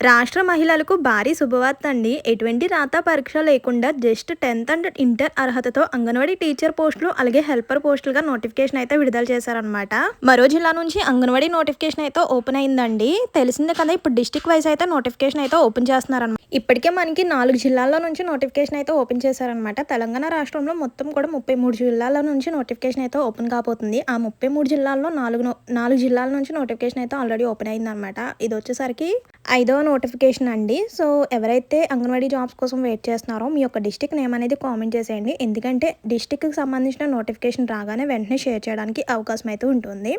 రాష్ట్ర మహిళలకు భారీ శుభవార్త అండి. ఎటువంటి రాత పరీక్ష లేకుండా జస్ట్ 10th అండ్ ఇంటర్ అర్హతతో అంగన్వాడీ టీచర్ పోస్టులు అలాగే హెల్పర్ పోస్టులుగా నోటిఫికేషన్ అయితే విడుదల చేశారనమాట. మరో జిల్లా నుంచి అంగన్వాడీ నోటిఫికేషన్ అయితే ఓపెన్ అయిందండి. తెలిసిందే కదా, ఇప్పుడు డిస్టిక్ వైజ్ అయితే నోటిఫికేషన్ అయితే ఓపెన్ చేస్తున్నారనమాట. ఇప్పటికే మనకి 4 జిల్లాల్లో నుంచి నోటిఫికేషన్ అయితే ఓపెన్ చేశారనమాట. తెలంగాణ రాష్ట్రంలో మొత్తం కూడా 33 జిల్లాల నుంచి నోటిఫికేషన్ అయితే ఓపెన్ కాబోతుంది. ఆ 33 జిల్లాల్లో 4 జిల్లాల నుంచి నోటిఫికేషన్ అయితే ఆల్రెడీ ఓపెన్ అయిందనమాట. ఇది వచ్చేసరికి 5వ నోటిఫికేషన్ అండి. సో ఎవరైతే అంగన్వాడీ జాబ్స్ కోసం వెయిట్ చేస్తున్నారో మీ యొక్క డిస్టిక్ నేమ్ అనేది కామెంట్ చేసేయండి. ఎందుకంటే డిస్టిక్కి సంబంధించిన నోటిఫికేషన్ రాగానే వెంటనే షేర్ చేయడానికి అవకాశం అయితే ఉంటుంది.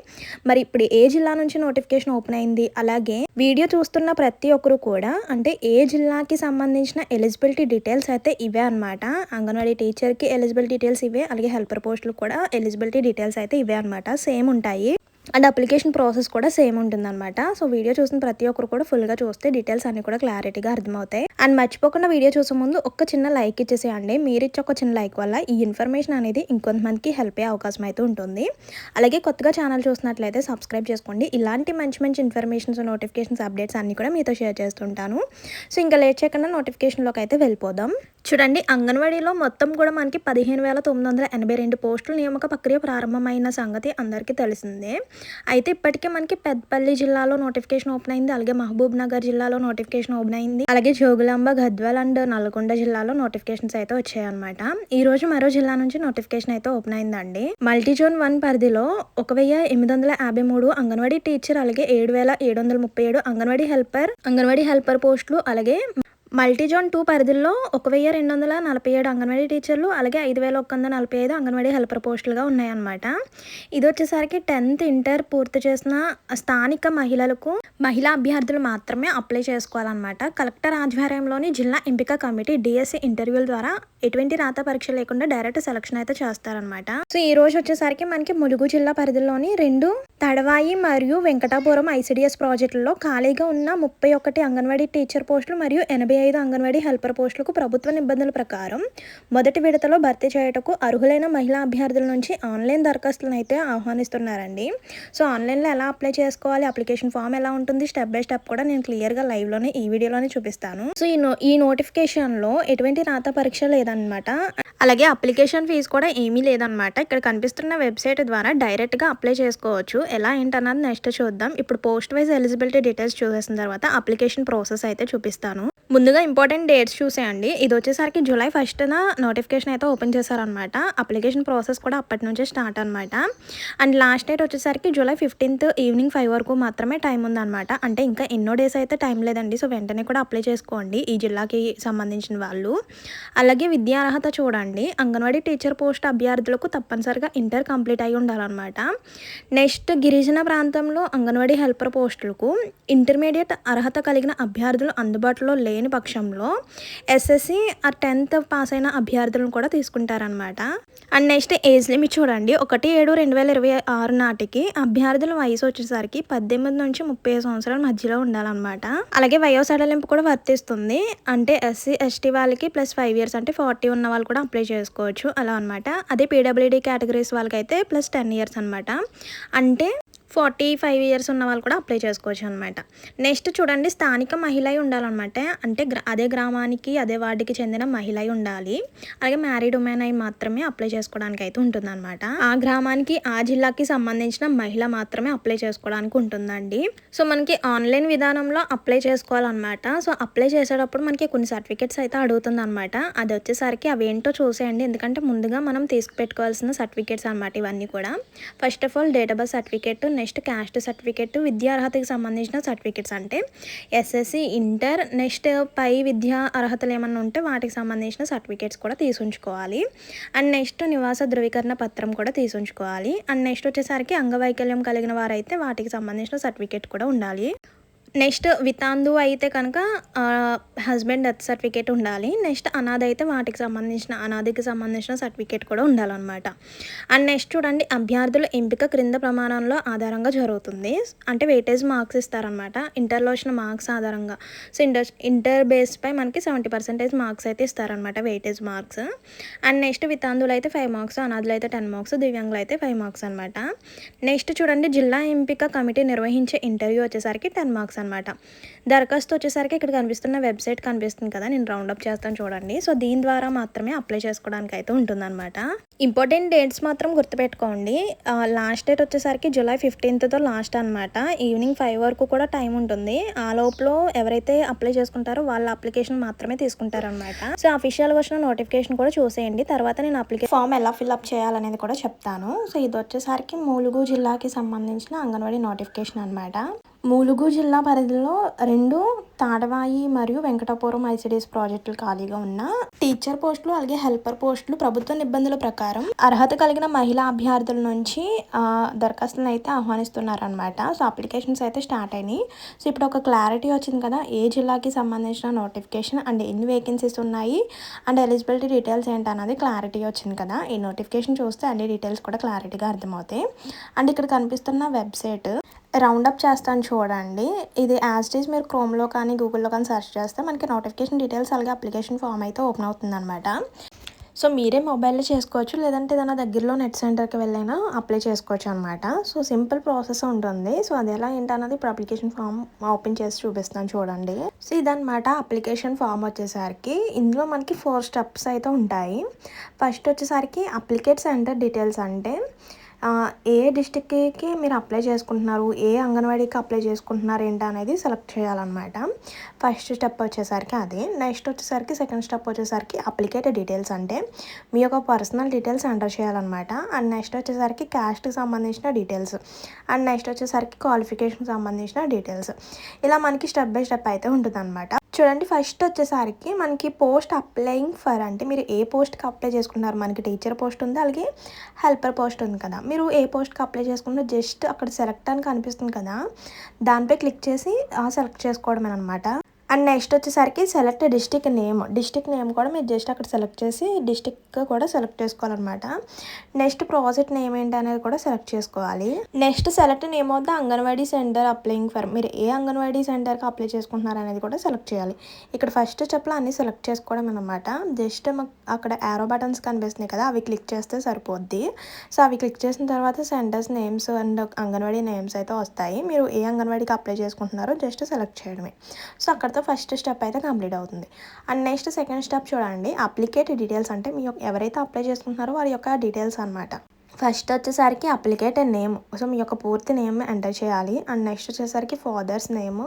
మరి ఇప్పుడు ఏ జిల్లా నుంచి నోటిఫికేషన్ ఓపెన్ అయింది, అలాగే వీడియో చూస్తున్న ప్రతి ఒక్కరు కూడా అంటే ఏ జిల్లాకి సంబంధించిన ఎలిజిబిలిటీ డీటెయిల్స్ అయితే ఇవే అనమాట. అంగన్వాడీ టీచర్కి ఎలిజిబిలిటీ డీటెయిల్స్ ఇవే, అలాగే హెల్పర్ పోస్టులు కూడా ఎలిజిబిలిటీ డీటెయిల్స్ అయితే ఇవే అనమాట. సేమ్ ఉంటాయి అండ్ అప్లికేషన్ ప్రాసెస్ కూడా సేమ్ ఉంటుందన్నమాట. సో వీడియో చూసిన ప్రతి ఒక్కరు కూడా ఫుల్గా చూస్తే డీటెయిల్స్ అన్ని కూడా క్లారిటీగా అర్థమవుతాయి. అండ్ మర్చిపోకుండా వీడియో చూసే ముందు ఒక చిన్న లైక్ ఇచ్చేసేయండి. మీరు ఇచ్చే ఒక చిన్న లైక్ వల్ల ఈ ఇన్ఫర్మేషన్ అనేది ఇంకొంతమందికి హెల్ప్ అయ్యే అవకాశం అయితే ఉంటుంది. అలాగే కొత్తగా ఛానల్ చూసినట్లయితే సబ్స్క్రైబ్ చేసుకోండి. ఇలాంటి మంచి మంచి ఇన్ఫర్మేషన్స్, నోటిఫికేషన్స్, అప్డేట్స్ అన్ని కూడా మీతో షేర్ చేస్తుంటాను. సో ఇంకా లేట్ చేయకుండా నోటిఫికేషన్లోకి అయితే వెళ్ళిపోదాం. చూడండి, అంగన్వాడీలో మొత్తం కూడా మనకి 15,982 పోస్టుల నియామక ప్రక్రియ ప్రారంభమైన సంగతి అందరికీ తెలిసిందే. అయితే ఇప్పటికే మనకి పెద్దపల్లి జిల్లాలో నోటిఫికేషన్ ఓపెన్ అయింది, అలాగే మహబూబ్ నగర్ జిల్లాలో నోటిఫికేషన్ ఓపెన్ అయింది, అలాగే జోగులాంబ, గద్వాల్ అండ్ నల్గొండ జిల్లాలో నోటిఫికేషన్స్ అయితే వచ్చాయన్నమాట. ఈ రోజు మరో జిల్లా నుంచి నోటిఫికేషన్ అయితే ఓపెన్ అయిందండి. మల్టీజోన్ 1 పరిధిలో 1,853 అంగన్వాడీ టీచర్, అలాగే 7,737 అంగన్వాడీ హెల్పర్ పోస్టులు, అలాగే మల్టీజోన్ 2 పరిధిలో 1,247 అంగన్వాడీ టీచర్లు, అలాగే 5,145 అంగన్వాడీ హెల్పర్ పోస్టులుగా ఉన్నాయన్నమాట. ఇది వచ్చేసరికి 10th ఇంటర్ పూర్తి చేసిన స్థానిక మహిళా అభ్యర్థులు మాత్రమే అప్లై చేసుకోవాలన్నమాట. కలెక్టర్ ఆధ్వర్యంలోని జిల్లా ఎంపిక కమిటీ డిఎస్సి ఇంటర్వ్యూల ద్వారా ఎటువంటి రాత పరీక్ష లేకుండా డైరెక్ట్ సెలక్షన్ అయితే చేస్తారనమాట. సో ఈ రోజు వచ్చేసరికి మనకి ములుగు జిల్లా పరిధిలోని 2 తడవాయి మరియు వెంకటాపురం ఐసిడిఎస్ ప్రాజెక్టుల్లో ఖాళీగా ఉన్న 31 అంగన్వాడీ టీచర్ పోస్టులు మరియు 85 అంగన్వాడీ హెల్పర్ పోస్టులకు ప్రభుత్వ నిబంధనల ప్రకారం మొదటి విడతలో భర్తీ చేయటకు అర్హులైన మహిళా అభ్యర్థుల నుంచి ఆన్లైన్ దరఖాస్తులను అయితే ఆహ్వానిస్తున్నారండి. సో ఆన్లైన్లో ఎలా అప్లై చేసుకోవాలి, అప్లికేషన్ ఫామ్ ఎలా ఉంటుంది, స్టెప్ బై స్టెప్ కూడా నేను క్లియర్గా లైవ్లోనే ఈ వీడియోలోనే చూపిస్తాను. సో ఈ నోటిఫికేషన్లో ఎటువంటి రాత పరీక్ష లేదనమాట. అలాగే అప్లికేషన్ ఫీజు కూడా ఏమీ లేదనమాట. ఇక్కడ కనిపిస్తున్న వెబ్సైట్ ద్వారా డైరెక్ట్గా అప్లై చేసుకోవచ్చు. ఎలా ఏంటన్నది నెక్స్ట్ చూద్దాం. ఇప్పుడు పోస్ట్ వైజ్ ఎలిజిబిలిటీ డీటెయిల్స్ చూసేసిన తర్వాత అప్లికేషన్ ప్రాసెస్ అయితే చూపిస్తాను. ముందుగా ఇంపార్టెంట్ డేట్స్ చూసేయండి. ఇది వచ్చేసరికి జూలై 1న నోటిఫికేషన్ అయితే ఓపెన్ చేశారనమాట. అప్లికేషన్ ప్రాసెస్ కూడా అప్పటి నుంచే స్టార్ట్ అనమాట. అండ్ లాస్ట్ డేట్ వచ్చేసరికి జూలై 15th ఈవినింగ్ 5 వరకు మాత్రమే టైం ఉందన్నమాట. అంటే ఇంకా ఎన్నో డేస్ అయితే టైం లేదండి. సో వెంటనే కూడా అప్లై చేసుకోండి ఈ జిల్లాకి సంబంధించిన వాళ్ళు. అలాగే విద్యార్హత చూడండి, అంగన్వాడీ టీచర్ పోస్ట్ అభ్యర్థులకు తప్పనిసరిగా ఇంటర్ కంప్లీట్ అయి ఉండాలన్నమాట. నెక్స్ట్ గిరిజన ప్రాంతంలో అంగన్వాడీ హెల్పర్ పోస్టులకు ఇంటర్మీడియట్ అర్హత కలిగిన అభ్యర్థులు అందుబాటులో లేని పక్షంలో ఎస్ఎస్సి ఆ 10th పాస్ అయిన అభ్యర్థులను కూడా తీసుకుంటారనమాట. అండ్ నెక్స్ట్ ఏజ్ లిమిట్ చూడండి, 1/7/2026 నాటికి అభ్యర్థుల వయసు వచ్చేసరికి 18 నుంచి 30 సంవత్సరాల మధ్యలో ఉండాలన్నమాట. అలాగే వయో సడలింపు కూడా వర్తిస్తుంది. అంటే SC ST వాళ్ళకి +5 years అంటే 40 ఉన్న వాళ్ళు కూడా అప్లై చేసుకోవచ్చు అలా అనమాట. అదే PWD కేటగిరీస్ వాళ్ళకైతే +10 years అనమాట. అంటే 45 years ఉన్న వాళ్ళు కూడా అప్లై చేసుకోవచ్చు అనమాట. నెక్స్ట్ చూడండి, స్థానిక మహిళ ఉండాలన్నమాట. అంటే అదే గ్రామానికి అదే వార్డుకి చెందిన మహిళ ఉండాలి. అలాగే మ్యారీడ్ ఉమెన్ అయి మాత్రమే అప్లై చేసుకోవడానికి అయితే ఉంటుందన్నమాట. ఆ గ్రామానికి ఆ జిల్లాకి సంబంధించిన మహిళ మాత్రమే అప్లై చేసుకోవడానికి ఉంటుందండి. సో మనకి ఆన్లైన్ విధానంలో అప్లై చేసుకోవాలన్నమాట. సో అప్లై చేసేటప్పుడు మనకి కొన్ని సర్టిఫికేట్స్ అయితే అడుగుతుంది అనమాట. అది వచ్చేసరికి అవి ఏంటో చూసేయండి. ఎందుకంటే ముందుగా మనం తీసుకుపెట్టుకోవాల్సిన సర్టిఫికేట్స్ అనమాట ఇవన్నీ కూడా. First of all date of birth certificate, next caste certificate, విద్యార్హతకి సంబంధించిన సర్టిఫికేట్స్ అంటే ఎస్ఎస్సి, ఇంటర్, నెక్స్ట్ పై విద్యా అర్హతలు ఏమన్నా ఉంటే వాటికి సంబంధించిన సర్టిఫికేట్స్ కూడా తీసుంచుకోవాలి. అండ్ నెక్స్ట్ నివాస ధృవీకరణ పత్రం కూడా తీసుంచుకోవాలి. అండ్ నెక్స్ట్ వచ్చేసరికి అంగవైకల్యం కలిగిన వారైతే వాటికి సంబంధించిన సర్టిఫికేట్ కూడా ఉండాలి. నెక్స్ట్ వితాందు అయితే కనుక హస్బెండ్ డెత్ సర్టిఫికేట్ ఉండాలి. నెక్స్ట్ అనాథ అయితే వాటికి సంబంధించిన అనాథకి సంబంధించిన సర్టిఫికేట్ కూడా ఉండాలన్నమాట. అండ్ నెక్స్ట్ చూడండి, అభ్యర్థుల ఎంపిక క్రింద ప్రమాణంలో ఆధారంగా జరుగుతుంది. అంటే వెయిటేజ్ మార్క్స్ ఇస్తారనమాట. ఇంటర్లో వచ్చిన మార్క్స్ ఆధారంగా. సో ఇంటర్ బేస్పై మనకి 70% మార్క్స్ అయితే ఇస్తారనమాట, వెయిటేజ్ మార్క్స్. అండ్ నెక్స్ట్ వితాందులు అయితే 5 మార్క్స్, అనాథులు అయితే 10 మార్క్స్, దివ్యాంగులు అయితే 5 మార్క్స్ అనమాట. నెక్స్ట్ చూడండి, జిల్లా ఎంపిక కమిటీ నిర్వహించే ఇంటర్వ్యూ వచ్చేసరికి 10 మార్క్స్ ఉంటుందన్నమాట. దరఖాస్తు వచ్చేసరికి ఇక్కడ కనిపిస్తున్న వెబ్సైట్ కనిపిస్తుంది కదా, నేను రౌండప్ చేస్తాను చూడండి. సో దీని ద్వారా మాత్రమే అప్లై చేసుకోవడానికి అయితే ఉంటుందన్నమాట. ఇంపార్టెంట్ డేట్స్ మాత్రం గుర్తుపెట్టుకోండి. లాస్ట్ డేట్ వచ్చేసరికి జూలై 15తో లాస్ట్ అనమాట. ఈవినింగ్ 5 వరకు కూడా టైం ఉంటుంది. ఆ లోపల ఎవరైతే అప్లై చేసుకుంటారో వాళ్ళ అప్లికేషన్ మాత్రమే తీసుకుంటారనమాట. సో అఫీషియల్గా వచ్చిన నోటిఫికేషన్ కూడా చూసేయండి. తర్వాత నేను అప్లికేషన్ ఫామ్ ఎలా ఫిల్అప్ చేయాలనేది కూడా చెప్తాను. సో ఇది వచ్చేసరికి ములుగు జిల్లాకి సంబంధించిన అంగన్వాడీ నోటిఫికేషన్ అనమాట. ములుగు జిల్లా పరిధిలో 2 తాడవాయి మరియు వెంకటాపురం ఐసిడిఎస్ ప్రాజెక్టులు ఖాళీగా ఉన్న టీచర్ పోస్టులు అలాగే హెల్పర్ పోస్టులు ప్రభుత్వ నిబంధనల ప్రకారం అర్హత కలిగిన మహిళా అభ్యర్థుల నుంచి దరఖాస్తులను అయితే ఆహ్వానిస్తున్నారనమాట. సో అప్లికేషన్స్ అయితే స్టార్ట్ అయినాయి. సో ఇప్పుడు ఒక క్లారిటీ వచ్చింది కదా, ఏ జిల్లాకి సంబంధించిన నోటిఫికేషన్ అండ్ ఎన్ని వేకెన్సీస్ ఉన్నాయి అండ్ ఎలిజిబిలిటీ డీటెయిల్స్ ఏంటన్నది క్లారిటీ వచ్చింది కదా. ఈ నోటిఫికేషన్ చూస్తే అన్ని డీటెయిల్స్ కూడా క్లారిటీగా అర్థమవుతాయి. అండ్ ఇక్కడ కనిపిస్తున్న వెబ్సైట్ రౌండప్ చేస్తాను చూడండి. ఇది యాజ్ ఇట్ ఈజ్ మీరు క్రోమ్లో కానీ గూగుల్లో కానీ సెర్చ్ చేస్తే మనకి నోటిఫికేషన్ డీటెయిల్స్ అలాగే అప్లికేషన్ ఫామ్ అయితే ఓపెన్ అవుతుందన్నమాట. సో మీరే మొబైల్లో చేసుకోవచ్చు, లేదంటే ఏదైనా దగ్గరలో నెట్ సెంటర్కి వెళ్ళైనా అప్లై చేసుకోవచ్చు అనమాట. సో సింపుల్ ప్రాసెస్ ఉంటుంది. సో అది ఎలా ఏంటన్నది ఇప్పుడు అప్లికేషన్ ఫామ్ ఓపెన్ చేసి చూపిస్తాను చూడండి. సో ఇదనమాట అప్లికేషన్ ఫామ్ వచ్చేసరికి. ఇందులో మనకి 4 స్టెప్స్ అయితే ఉంటాయి. ఫస్ట్ వచ్చేసరికి అప్లికేట్ సెంటర్ డీటెయిల్స్, అంటే ఏ డిస్టిక్కి మీరు అప్లై చేసుకుంటున్నారు, ఏ అంగన్వాడీకి అప్లై చేసుకుంటున్నారు ఏంటి అనేది సెలెక్ట్ చేయాలన్నమాట. ఫస్ట్ స్టెప్ వచ్చేసరికి అది. నెక్స్ట్ వచ్చేసరికి సెకండ్ స్టెప్ వచ్చేసరికి అప్లికేట్ డీటెయిల్స్, అంటే మీ యొక్క పర్సనల్ డీటెయిల్స్ ఎంటర్ చేయాలన్నమాట. అండ్ నెక్స్ట్ వచ్చేసరికి క్యాస్ట్కి సంబంధించిన డీటెయిల్స్, అండ్ నెక్స్ట్ వచ్చేసరికి క్వాలిఫికేషన్కి సంబంధించిన డీటెయిల్స్. ఇలా మనకి స్టెప్ బై స్టెప్ అయితే ఉంటుంది అనమాట. చూడండి, ఫస్ట్ వచ్చేసరికి మనకి పోస్ట్ అప్లయింగ్ ఫర్, అంటే మీరు ఏ పోస్ట్కి అప్లై చేసుకున్నారు. మనకి టీచర్ పోస్ట్ ఉంది అలాగే హెల్పర్ పోస్ట్ ఉంది కదా. మీరు ఏ పోస్ట్కి అప్లై చేసుకుంటారో జస్ట్ అక్కడ సెలెక్ట్ అని కనిపిస్తుంది కదా, దానిపై క్లిక్ చేసి సెలెక్ట్ చేసుకోవడం అనమాట. అండ్ నెక్స్ట్ వచ్చేసరికి select district name. District name కూడా మీరు జస్ట్ అక్కడ సెలెక్ట్ చేసి డిస్టిక్ కూడా సెలెక్ట్ చేసుకోవాలన్నమాట. నెక్స్ట్ ప్రాజెక్ట్ నేమ్ ఏంటి అనేది కూడా సెలెక్ట్ చేసుకోవాలి. Next select name of the anganwadi centre applying for, మీరు ఏ అంగన్వాడీ సెంటర్కి అప్లై చేసుకుంటున్నారు అనేది కూడా సెలెక్ట్ చేయాలి. ఇక్కడ ఫస్ట్ స్టెప్లో అన్ని సెలెక్ట్ చేసుకోవడం అనమాట. జస్ట్ అక్కడ యారో బటన్స్ కనిపిస్తున్నాయి కదా, అవి క్లిక్ చేస్తే సరిపోద్ది. సో అవి క్లిక్ చేసిన తర్వాత centres names and anganwadi names అయితే వస్తాయి. మీరు ఏ అంగన్వాడీకి అప్లై చేసుకుంటున్నారో జస్ట్ సెలెక్ట్ చేయడమే. సో అక్కడ ఫస్ట్ స్టెప్ అయితే కంప్లీట్ అవుతుంది. అండ్ నెక్స్ట్ సెకండ్ స్టెప్ చూడండి, అప్లికేట్ డీటెయిల్స్, అంటే మీ ఎవరైతే అప్లై చేసుకుంటున్నారో వారి యొక్క డీటెయిల్స్ అనమాట. ఫస్ట్ వచ్చేసరికి అప్లికేట్ నేమ్, సో మీ యొక్క పూర్తి నేమ్ ఎంటర్ చేయాలి. అండ్ నెక్స్ట్ వచ్చేసరికి father's name,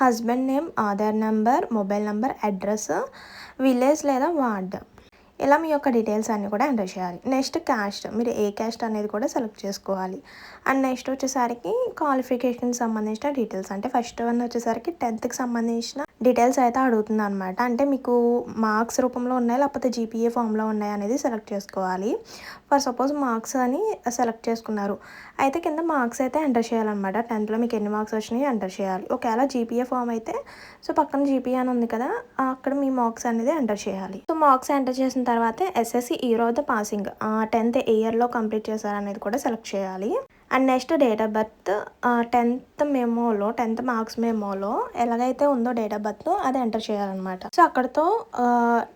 husband name, Aadhaar number, mobile number, address, village లేదా వార్డ్, ఇలా మీ యొక్క డీటెయిల్స్ అన్నీ కూడా ఎంటర్ చేయాలి. నెక్స్ట్ క్యాస్ట్, మీరు ఏ క్యాస్ట్ అనేది కూడా సెలెక్ట్ చేసుకోవాలి. అండ్ నెక్స్ట్ వచ్చేసరికి క్వాలిఫికేషన్కి సంబంధించిన డీటెయిల్స్, అంటే ఫస్ట్ వన్ వచ్చేసరికి 10th సంబంధించిన డీటెయిల్స్ అయితే అడుగుతుంది అనమాట. అంటే మీకు మార్క్స్ రూపంలో ఉన్నాయి లేకపోతే జీపీఏ ఫామ్లో ఉన్నాయి అనేది సెలెక్ట్ చేసుకోవాలి. ఫర్ సపోజ్ మార్క్స్ అని సెలెక్ట్ చేసుకున్నారు, అయితే కింద మార్క్స్ అయితే ఎంటర్ చేయాలన్నమాట. 10thలో మీకు ఎన్ని మార్క్స్ వచ్చినాయి ఎంటర్ చేయాలి. ఒకవేళ జీపీఏ ఫామ్ అయితే సో పక్కన జీపీఏ అని ఉంది కదా, అక్కడ మీ మార్క్స్ అనేది ఎంటర్ చేయాలి. సో మార్క్స్ ఎంటర్ చేసిన తర్వాత SSC year of the passing, 10th ఇయర్లో కంప్లీట్ చేశారనేది కూడా సెలెక్ట్ చేయాలి. And next date of birth, 10th marks మెమోలో ఎలాగైతే ఉందో డేట్ ఆఫ్ బర్త్ అది ఎంటర్ చేయాలన్నమాట. సో అక్కడతో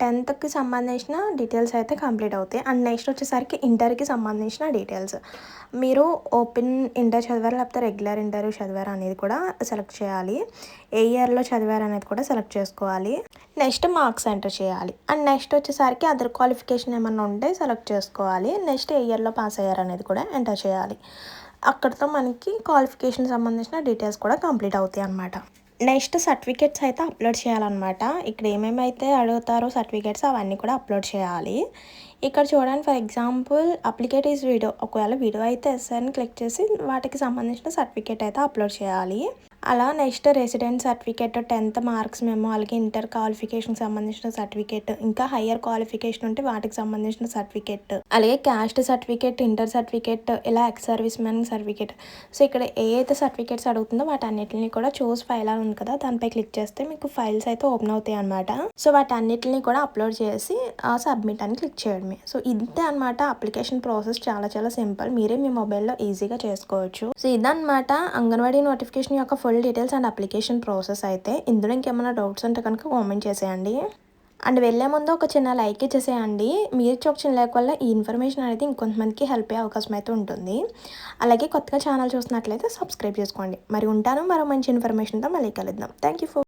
10th సంబంధించిన డీటెయిల్స్ అయితే కంప్లీట్ అవుతాయి. అండ్ నెక్స్ట్ వచ్చేసరికి ఇంటర్కి సంబంధించిన డీటెయిల్స్, మీరు ఓపెన్ ఇంటర్ చదివారు లేకపోతే రెగ్యులర్ ఇంటర్ చదివారు అనేది కూడా సెలెక్ట్ చేయాలి. ఏ ఇయర్లో చదివారు అనేది కూడా సెలెక్ట్ చేసుకోవాలి. నెక్స్ట్ మార్క్స్ ఎంటర్ చేయాలి. అండ్ నెక్స్ట్ వచ్చేసరికి అదర్ క్వాలిఫికేషన్ ఏమన్నా ఉంటే సెలెక్ట్ చేసుకోవాలి. నెక్స్ట్ ఏ ఇయర్లో పాస్ అయ్యారు అనేది కూడా ఎంటర్ చేయాలి. అక్కడితో మనకి క్వాలిఫికేషన్ సంబంధించిన డీటెయిల్స్ కూడా కంప్లీట్ అవుతాయి అన్నమాట. నెక్స్ట్ సర్టిఫికేట్స్ అయితే అప్లోడ్ చేయాలన్నమాట. ఇక్కడ ఏమేమి అయితే అడుగుతారో సర్టిఫికేట్స్ అవన్నీ కూడా అప్లోడ్ చేయాలి. ఇక్కడ చూడండి, ఫర్ ఎగ్జాంపుల్ అప్లికేట్ ఈజ్ వీడియో, ఒకవేళ వీడియో అయితే ఎస్ఆర్ని క్లిక్ చేసి వాటికి సంబంధించిన సర్టిఫికేట్ అయితే అప్లోడ్ చేయాలి. అలా next resident certificate, 10th marks memo, అలాగే ఇంటర్ క్వాలిఫికేషన్కి సంబంధించిన సర్టిఫికేట్, ఇంకా హయ్యర్ క్వాలిఫికేషన్ ఉంటే వాటికి సంబంధించిన సర్టిఫికేట్, అలాగే క్యాస్ట్ సర్టిఫికేట్, ఇంటర్ సర్టిఫికేట్, ఇలా ex service man certificate. So ఇక్కడ ఏ అయితే సర్టిఫికేట్స్ అడుగుతుందో వాటన్నిటిని కూడా చూస్ ఫైల్ అని ఉంది కదా, దానిపై క్లిక్ చేస్తే మీకు ఫైల్స్ అయితే ఓపెన్ అవుతాయి అనమాట. సో వాటన్నిటిని కూడా అప్లోడ్ చేసి సబ్మిట్ అని క్లిక్ చేయడమే. సో ఇంతే అనమాట అప్లికేషన్ ప్రాసెస్. చాలా చాలా సింపుల్, మీరే మీ మొబైల్లో ఈజీగా చేసుకోవచ్చు. సో ఇదన్నమాట అంగన్వాడీ నోటిఫికేషన్ యొక్క full details and application process అయితే. ఇందులో ఇంకేమైనా డౌట్స్ ఉంటే కనుక కామెంట్ చేసేయండి. అండ్ వెళ్ళే ముందు ఒక చిన్న లైక్ ఇచ్చేసేయండి. మీరు ఇచ్చే ఒక చిన్న లైక్ వల్ల ఈ ఇన్ఫర్మేషన్ అనేది ఇంకొంతమందికి హెల్ప్ అయ్యే అవకాశం అయితే ఉంటుంది. అలాగే కొత్తగా ఛానల్ చూస్తున్నట్లయితే సబ్స్క్రైబ్ చేసుకోండి. మరి ఉంటాను, మరో మంచి ఇన్ఫర్మేషన్తో మళ్ళీ కలుద్దాం. Thank you for